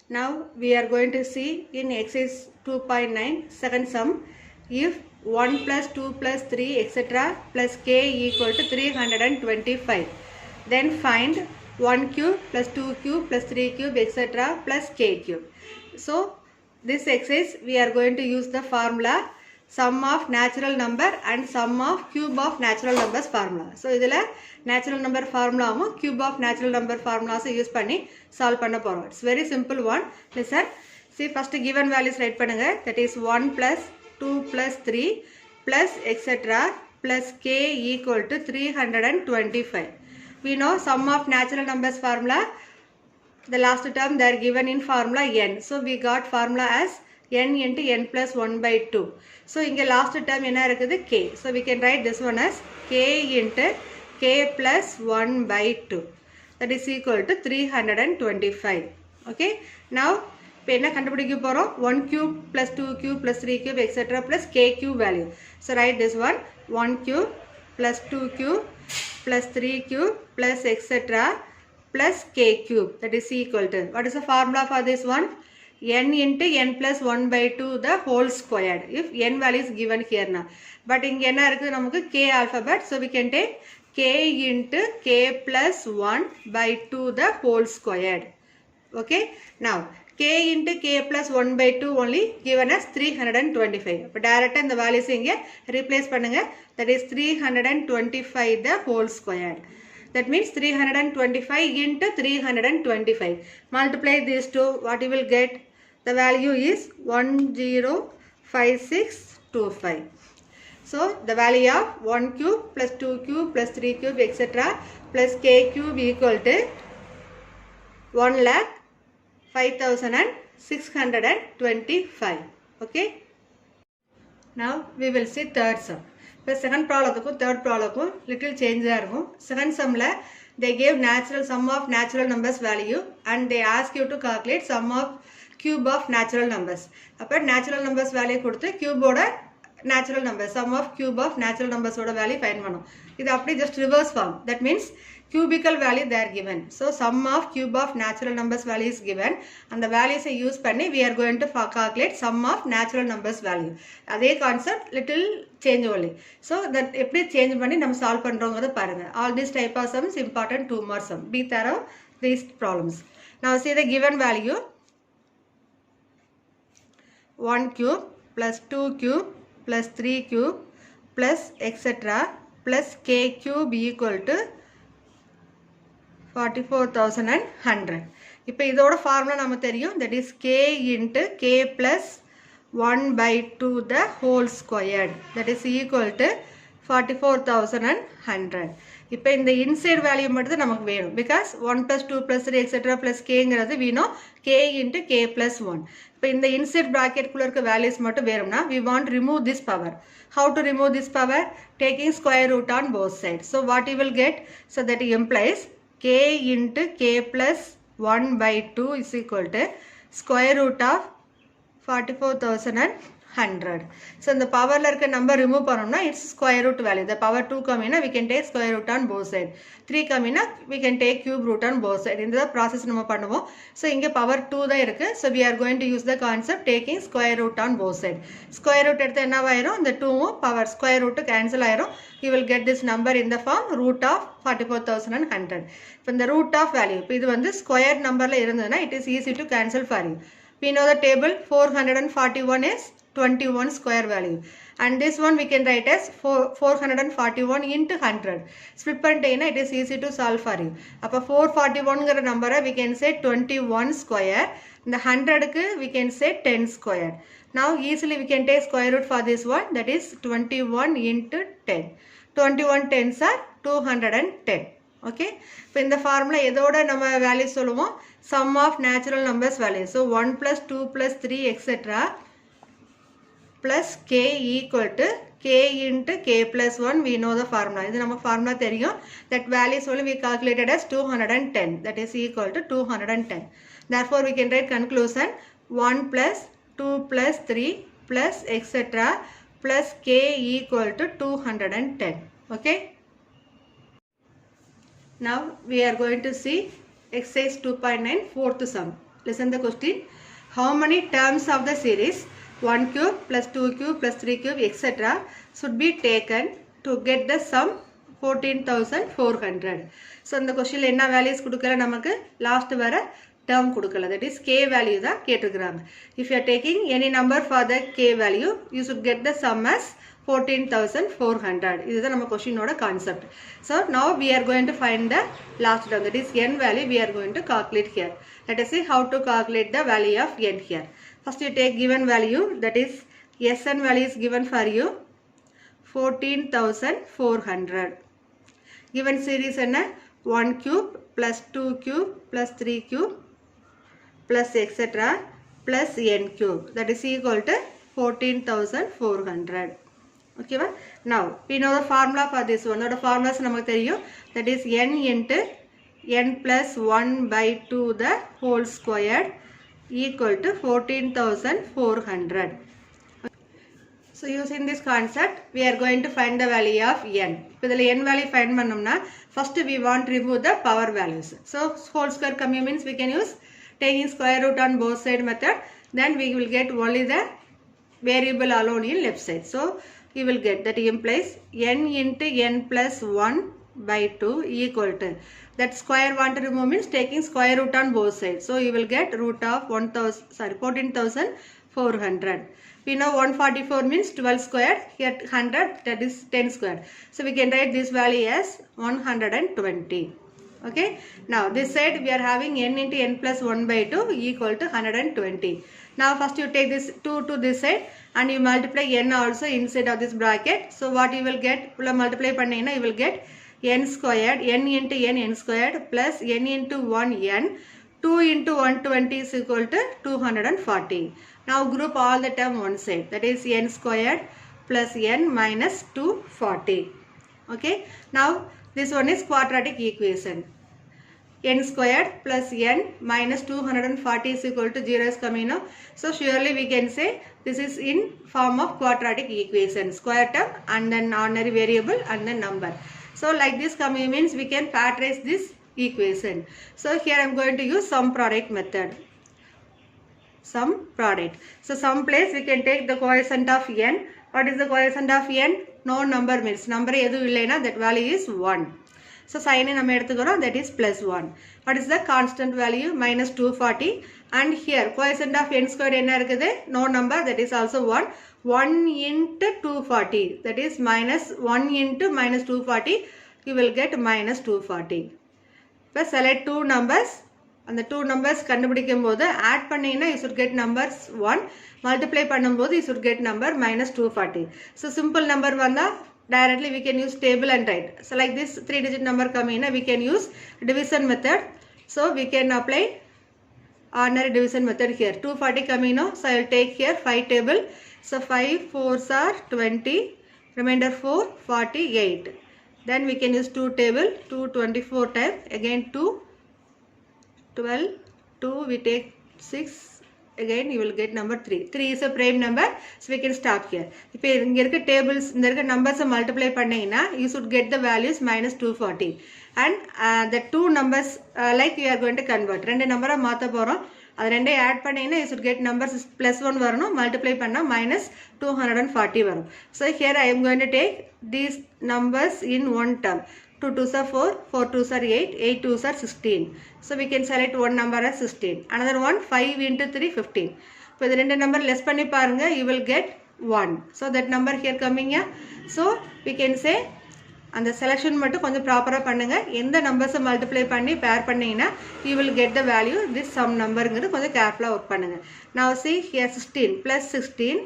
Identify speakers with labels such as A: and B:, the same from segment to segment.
A: Now we are going to see in exercise 2.9 second sum, if 1 plus 2 plus 3 etc. plus k equal to 325, then find 1 cube plus 2 cube plus 3 cube etc. plus k cube. So this exercise we are going to use the formula sum of natural number and sum of cube of natural numbers formula. So idhula natural number formula cube of natural number formulas use panni solve panna porom. It's very simple one. Listen, see first given values write pannunga, that is 1 plus 2 plus 3 plus etc. plus k equal to 325. We know sum of natural numbers formula, the last term they are given in formula n. So we got formula as n into n plus 1 by 2. So inge last term enna irukudhu k. So we can write this one as k into k plus 1 by 2. That is equal to 325. Okay. Now enna kandupidikka porom 1 cube plus 2 cube plus 3 cube etc. plus k cube value. So write this one 1 cube plus 2 cube plus 3 cube plus etc. plus k cube, that is equal to, what is the formula for this one? N into n plus 1 by 2 the whole squared, if n value is given here now. But inge enna irukku namakku k alphabet, so we can take k into k plus 1 by 2 the whole squared. Okay. Now k into k plus 1 by 2 only given as 325. But direct in the values inge replace pannunga, that is 325 the whole squared. That means 325 into 325. Multiply these two, what you will get? The value is 105625. So the value of 1 cube plus 2 cube plus 3 cube etc. plus k cube equal to 1,05,625. Okay. Now we will see third sum. The second problem third problem little change there. Second sum they gave natural sum of natural numbers value and they ask you to calculate sum of cube of natural numbers. Apart natural numbers value koduthu cube oda natural numbers, sum of cube of natural numbers oda value find pannom. Idu appadi just reverse form. That means cubical value they are given. So sum of cube of natural numbers value is given and the values use panni we are going to calculate sum of natural numbers value. Adhe concept little change only. So that eppadi change panni nam solve pandromgada parunga. All these type of sums important, 2 more sum. Be thorough these problems. Now see the given value 1 cube plus 2 cube plus 3 cube plus etc. plus k cube equal to 44,100. இப்போ இதோட formula நமக்கு தெரியும், that is k into k plus 1 by 2 the whole squared, that is equal to 44,100. இப்போ இந்த inside value மட்டும் நமக்கு வேணும், because 1 plus 2 plus 3 etc. plus k ங்கிறது we know k into k plus 1. இப்போ இந்த inside bracket குள்ள இருக்க values மட்டும் வேணும்னா we want to remove this power. How to remove this power? Taking square root on both sides. So what you will get? So that implies k into k plus 1 by 2 is equal to square root of 44,100. So the power la number remove pannomna it's square root value. The power 2 come in, we can take square root on both sides. 3 come in, we can take cube root on both sides. In the process நம்ம பண்ணுவோம். So இங்க power 2 தான் இருக்கு. So we are going to use the concept taking square root on both sides. Square root எடுத்து என்ன ஆயிரும்? இந்த 2 power square root cancel ஆயிரும். You will get this number in the form root of 44,100. இப்போ இந்த root of value, இப்போ இது வந்து square numberல இருந்ததுன்னா it is easy to cancel for you. We know the table 441 is 21 square value and this one we can write as 441 into 100. Split பண்ணிட்டீங்கன்னா it is easy to solve for you. அப்போ 441ங்கிற நம்பரை we can say 21 square. இந்த 100க்கு we can say 10 square. Now easily we can take square root for this one, that is 21 into 10. 21 tens are 210. Okay. இப்போ இந்த formula எதோட நம்ம value சொல்லுவோம்? Sum of natural numbers value. So 1 plus 2 plus 3 etc. plus k equal to k into k plus 1. We know the formula. இது நம்ம formula தெரியும். That values only we calculated as 210. That is equal to 210. Therefore we can write conclusion 1 plus 2 plus 3 plus etc. plus k equal to 210. Okay. Now we are going to see exercise 2.9 fourth sum. Listen the question. How many terms of the series 1 cube plus 2 cube plus 3 cube etc. should be taken to get the sum 14,400? So இந்த கொஸ்டின்ல என்ன values கொடுக்கல, நமக்கு last வர term கொடுக்கல, that is k value தான் கேட்டிருக்கிறாங்க. If you are taking any number for the k value, you should get the sum as 14,400. இதுதான் நம்ம கொஸ்டினோட concept. So now we are going to find the last term, that is n value we are going to calculate here. Let us see how to calculate the value of n here. First you take given value, that is Sn value is given for you 14,400. Given series என்ன 1 cube plus 2 cube plus 3 cube plus etc. plus n cube, that is equal to 14,400. Okay, now we know the formula for this one. The formula நமக்கு தெரியும், that is n into n plus 1 by 2 the whole square equal to 14,400. So using this concept we are going to find the value of n. இப்போ இதில் n value find பண்ணோம்னா first we want to remove the power values. So whole square coming means we can use taking square root on both side method, then we will get only the variable alone in left side. So you will get, that implies n into n plus 1 by 2 equal to, that square want to remove means taking square root on both sides. So you will get root of 14,400. We know 144 means 12 square, here 100, that is 10 square. So we can write this value as 120. Okay, now this side we are having n into n plus 1 by 2 equal to 120. Now first you take this 2 to this side and you multiply n also inside of this bracket. So what you will get, multiply பண்ணீங்கன்னா you will get n squared, n into n squared plus n into 1 n, 2 into 120 is equal to 240. Now group all the term one side, that is n squared plus n minus 240. Okay, now this one is quadratic equation. N squared plus n minus 240 is equal to 0 is coming now. So surely we can say this is in form of quadratic equation, square term and then ordinary variable and then number. So like this coming means we can factorize this equation. So here I am going to use sum product method. Sum product. So some place we can take the coefficient of n. What is the coefficient of n? No number means number எது இல்லைனா that value is 1. So sign நம்ம எடுத்துக்கிறோம், that is plus 1. What is the constant value? Minus 240. And here coefficient of n squared என்ன இருக்குது? No number, that is also 1. 1 into 240, that is minus 1 into minus 240, you will get minus 240. But select two numbers. And the two numbers கண்டுபிடிக்கும் போது add பண்ணீங்கன்னா you should get numbers 1, multiply பண்ணும்போது you should get number minus 240. So simple number வந்தா directly we can use table and write. So like this 3-digit number coming in, we can use division method. So we can apply ordinary division method here. 240 coming now, so I will take here 5 table. So 5 4s are 20, remainder 4 48. Then we can use 2 table, 2 24 time, again 2 12, 2 we take 6, again you will get number 3. 3 is a prime number, so we can stop here. இப்போ இங்க இருக்க tables, இந்த இருக்க numbers multiply பண்ணீங்கன்னா you should get the values minus 240. And the two numbers like you are going to convert. ரெண்டு நம்பரை மாற்ற போகிறோம், அது ரெண்டே ஆட் பண்ணீங்கன்னா you should get numbers plus 1 வரணும், multiply பண்ணால் minus 240 வரும். So here I am going to take these numbers in one term. 2 2s are 4, 4 2s are 8, 8 2s are 16. So we can select one number as 16. Another one 5 into 3 15. இப்போ இது ரெண்டு number less பண்ணி பாருங்க, you will get 1. So that number here coming here. So we can say அந்த selection மட்டும் கொஞ்சம் ப்ராப்பராக பண்ணுங்க. எந்த நம்பர்ஸை மல்டிப்ளை பண்ணி பேர் பண்ணீங்கன்னா you will get the value this sum numberங்கிறது கொஞ்சம் கேர்ஃபுல்லாக ஒர்க் பண்ணுங்க. Now see here 16 plus 16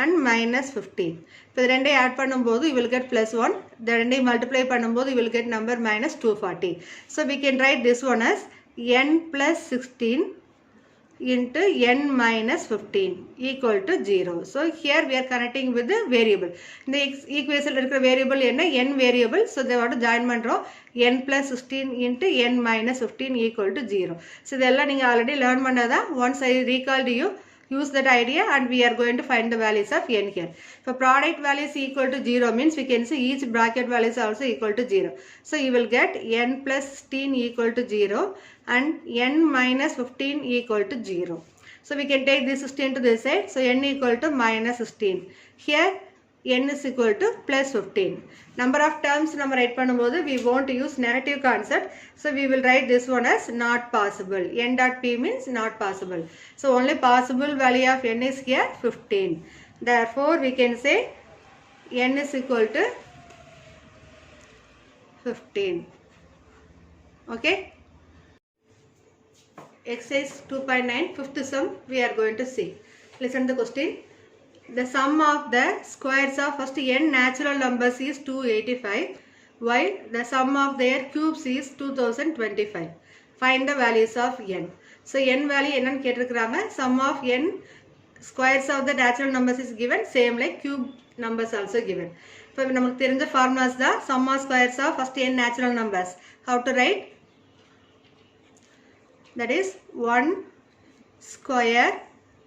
A: and minus 15. இப்போ இது ரெண்டையும் ஆட் பண்ணும்போது you will get plus 1. இந்த ரெண்டையும் மல்டிப்ளை பண்ணும்போது you will get number minus 240. So we can write this one as n plus 16 into n minus 15 equal to 0. So here we are connecting with the variable. In the equation இருக்கிற variable என்ன? n variable. So they want to join பண்ணுறோம். n plus 16 into n minus 15 equal to 0. So இதெல்லாம் நீங்கள் already learn பண்ணதா. Once I recalled you, use that idea and we are going to find the values of n here. If product value is equal to 0 means we can see each bracket value is also equal to 0. So you will get n plus 16 equal to 0 and n minus 15 equal to 0. So we can take this 16 to this side. So n equal to minus 16. Here n is equal to plus 15. Number of terms நம்ம write பண்ணும்போது we won't use negative concept. So we will write this one as not possible. N dot p means not possible. So only possible value of n is here 15. Therefore we can say n is equal to 15. Okay. Exercise 2.9 fifth sum we are going to see. Listen to the question. The sum of the squares of first n natural numbers is 285 while the sum of their cubes is 2025. Find the values of n. So n value என்னன்னு கேட்டிருக்காங்க. Sum of n squares of the natural numbers is given, same like cube numbers also given. இப்போ நமக்கு தெரிஞ்ச formulas தான் sum of squares of first n natural numbers. How to write? That is 1 square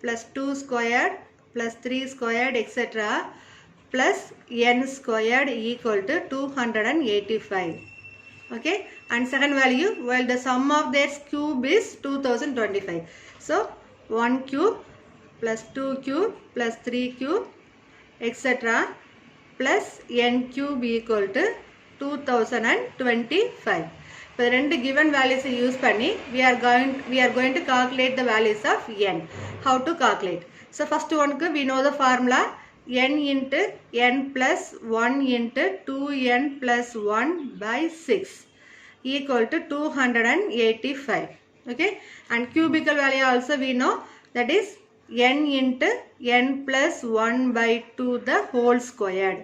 A: plus 2 squared plus 3 squared etc. plus n squared equal to 285. Okay, and second value, while the sum of their cube is 2025. So 1 cube plus 2 cube plus 3 cube etc. plus n cube equal to 2025. இப்போ ரெண்டு given values use பண்ணி we are going to calculate the values of n. How to calculate? So first one we know the formula n into n plus 1 into 2n plus 1 by 6 equal to 285. Okay, and cubical value also we know, that is n into n plus 1 by 2 the whole squared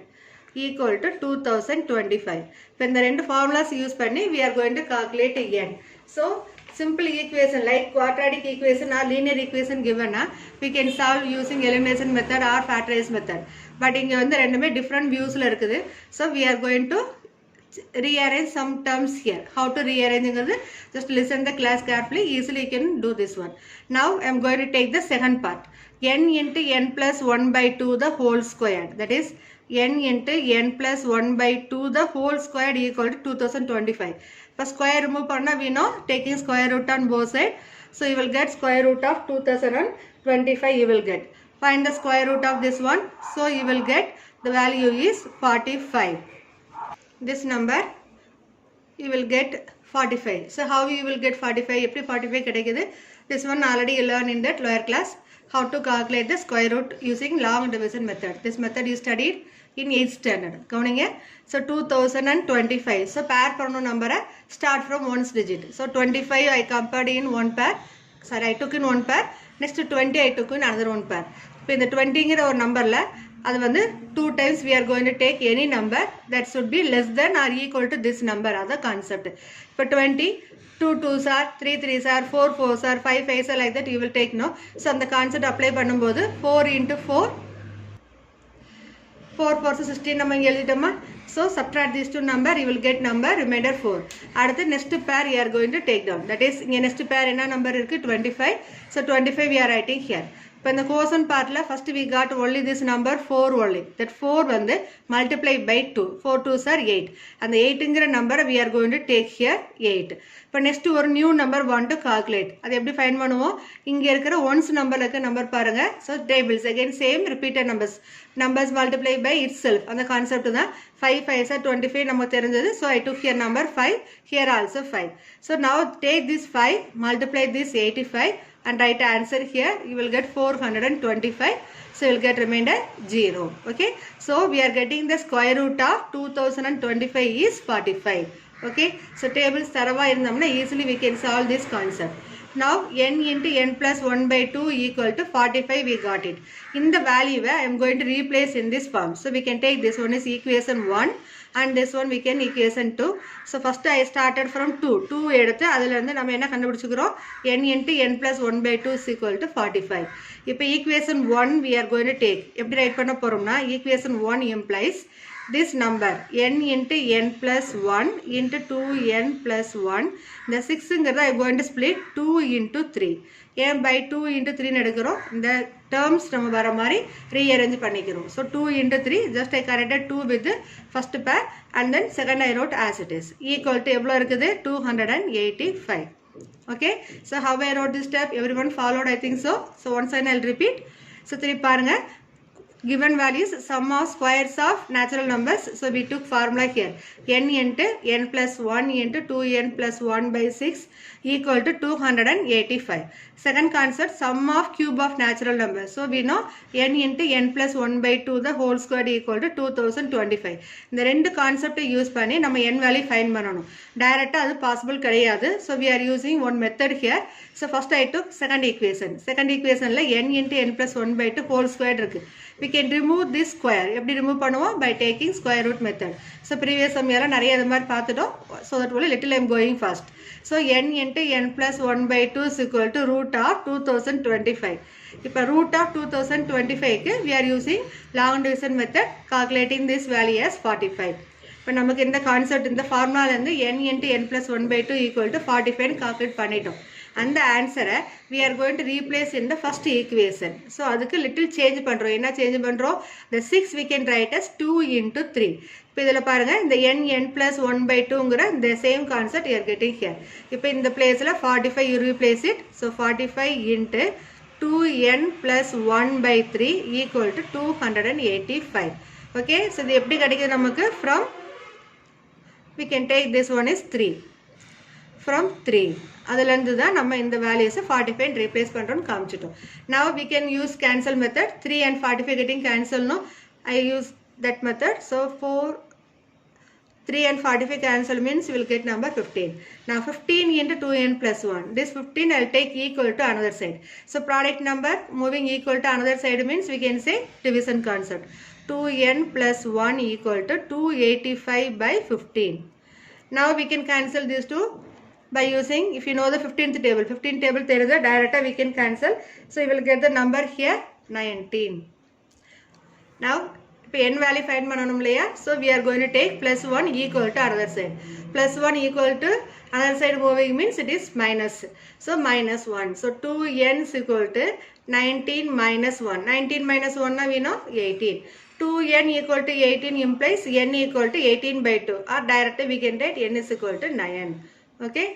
A: equal to 2025. When the two formulas use panni we are going to calculate n. So simple equation like quadratic equation or linear equation given we can solve using elimination method or factorization method. But inga vandu rendume different views la irukudhu. So we are going to rearrange some terms here. How to rearrange ingadhu just listen the class carefully, easily you can do this one. Now I am going to take the second part. N into n plus 1 by 2 the whole squared, that is n into n plus 1 by 2 the whole squared equal to 2025. For square remove panna we know taking square root on both sides. So you will get square root of 2025 you will get. Find the square root of this one. So you will get the value is 45. This number you will get 45. So how you will get 45? Eppadi 45 kedakudhu? This one already you learned in that lower class. How to calculate the square root using long division method. This method you studied in 8th standard. Counting here. So 2025. So pair pannu number start from 1's digit. So 25 I compared in one pair. Sorry, I took in one pair. Next 20 I took in another one pair. So in the 20 ngira or number la அது வந்து 2 times we are going to take any number that should be less than or equal to this number. That's the concept. For 20, 2 2s are, 3 3s are, 4 4s are, 5 5s are, like that you will take no. So on the concept apply பண்ணும்போது 4 into 4 4 16 நம்ம இங்க எழுதிட்டோமா. So subtract these two number, you will get number remainder 4. அடுத்து next pair you are going to take down. That is இங்க next pair என்ன number இருக்கு 25. So 25 we are writing here. இப்போ இந்த quotient part la first we got only this number 4 only. That 4 வந்து multiply by 2. 4 2s are 8. And the 8 ங்கிற number we are going to take here 8. இப்போ next ஒரு new number want to calculate. அது எப்படி find பண்ணுவோம்? இங்க இருக்கிற ones number இருக்க number பாருங்க. So tables again same repeated numbers multiply by itself. அந்த கான்செப்ட் தான். 5 5s are 25 நமக்கு தெரிஞ்சது. So I took here number 5, here also 5. So now take this 5, multiply this 85 and write answer here. You will get 425. So you will get remainder 0. Okay. So we are getting the square root of 2025 is 45. Okay. So tables tharava irundhamna easily we can solve this concept. Now n into n plus 1 by 2 equal to 45 we got it. In the value I am going to replace in this form. So we can take this one is equation 1 and this one we can equation 2. So first I started from 2 எடுத்து அதில இருந்து நம்ம என்ன கண்டுபிடிச்சுக்கிறோம் n into n plus 1 by 2 is equal to 45. இப்போ equation 1 we are going to take. எப்படி right பண்ண போறோம்னா equation 1 implies this number n into n plus 1 into 2n plus 1. The 6 ங்கிறத I am going to split 2 into 3. ஏன் by 2 into 3 எடுக்கிறோம் இந்த terms நம்ம வர மாதிரி rearrange பண்ணிக்கிறோம். So 2 into 3 just I corrected 2 with the first pair and then second I wrote as it is equal to எவ்வளோ இருக்குது 285. Okay, so how I wrote this step, everyone followed, I think so. So once again I'll repeat. So 3 பாருங்க, given values sum of squares of natural numbers. So we took formula here, n into n plus 1 into 2n plus 1 by 6 equal to 285. Second concept, sum of cube of natural numbers. So we know n into n plus 1 by 2 the whole square equal to 2025. இந்த ரெண்டு கான்செப்டை use பண்ணி நம்ம n value find பண்ணணும். டைரக்டாக அது possible கிடையாது. So we are using one method here. So first I took second equation. Second equationல n into n plus 1 by 2 whole square இருக்கு. We can remove this square. எப்படி remove பண்ணுவோம்? By taking square root method. So previous சமயம்ல நிறைய இது மாதிரி பார்த்துட்டோம். So that only little I am going fast. So n into n plus 1 by 2 is equal to root of 2025. இப்போ root of 2025 க்கு we are using long division method, calculating this value as 45. இப்போ நமக்கு இந்த concept இந்த ஃபார்முலாலேருந்து n into n plus 1 by 2 equal to 45 calculate பண்ணிட்டோம். அந்த ஆன்சரை we are going to replace in the first equation. So அதுக்கு little change பண்ணுறோம். என்ன சேஞ்ச் பண்ணுறோம்? The 6 we can write as 2 into 3. இப்போ இதில் பாருங்கள், இந்த n plus 1 by 2ங்கிற the same concept you are getting here. இப்போ இந்த பிளேஸில் 45 you replace it. So 45 into 2n plus 1 by 3 equal to 285. Okay, so இது எப்படி கிடைக்குது நமக்கு? From, we can take this one is 3. From 3. அதிலிருந்து தான் நம்ம இந்த வேல்யூஸை 45 replace பண்ணுறோன்னு காமிச்சிட்டோம். Now we can use cancel method. 3 and 45 getting cancel, no? I use that method. So 3 and 45 cancel means you will get number 15. Now 15 into 2n plus 1. This 15 I will take equal to another side. So product number moving equal to another side means we can say division concept. 2n plus 1 equal to 285 by 15. Now we can cancel these two by using, if you know the 15th table, 15th table தெரியுது, directly we can cancel. So you will get the number here 19. Now இப்போ n value find பண்ணணும் இல்லையா? So we are going to take plus 1 equal to another side. Plus 1 equal to another side moving means it is minus. So minus 1. So 2n is equal to 19 minus 1. 19 minus 1 now we know 18. 2n equal to 18 implies n equal to 18 by 2. Or directly we can write n is equal to 9. Okay.